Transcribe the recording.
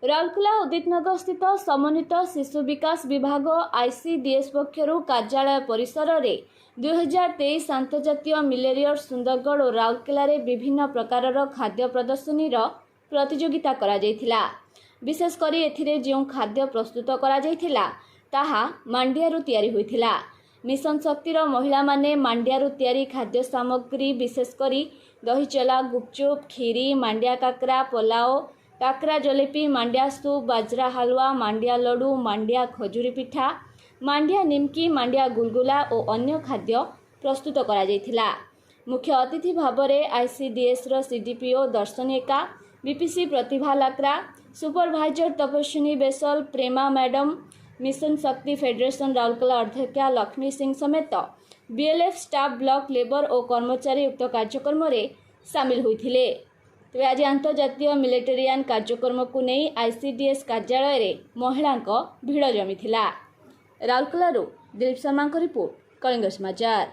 राउरकेला उदितनगर स्थित समन्वित शिशु विकास विभाग आईसीडीएस पक्षरु कार्यालय परिसर में 2023 आंतर्जातीय मिलेरियर सुंदरगढ़ और राउरकेला रे विभिन्न प्रकार खाद्य प्रदर्शनी प्रतियोगिता करा जायथिला। विशेषकर एथिरे जो खाद्य प्रस्तुत करा जायथिला ताहा मांडियारु तैयारी होइथिला। मिशन शक्तिर महिला माने मांडियारु तैयारी खाद्य सामग्री विशेषकर दही चला, गुपचुप, खीरी, मांडिया काकरा, पोलाओ, काकरा जलेबी, मांडिया सूप, बाजरा हलवा, मांडिया लड्डू, मांडिया खजूरी पिठा, मांडिया निमकी, मांडिया गुलगुला और अन्य खाद्य प्रस्तुत करा जायथिला। मुख्य अतिथि भाव में आईसीडीएस सीडीपीओ दर्शनिका बीपीसी प्रतिभा लाकरा, सुपरभाइजर तपस्विनी बेसल, प्रेमा मैडम, मिशन शक्ति फेडरेशन राउरकेला अध्यक्षा लक्ष्मी सिंह समेत बीएलएफ स्टाफ, ब्लॉक लेबर और कर्मचारी उक्त कार्यक्रम में सामिल होइथिले। तेज आज आंतर्जातीय मिलिटेरियन कार्यक्रम को नहीं आईसीडीएस कार्यालय रे महिला भिड़ जमी। राउरकेला दिलीप शर्मा रिपोर्ट, कलिंग समाचार।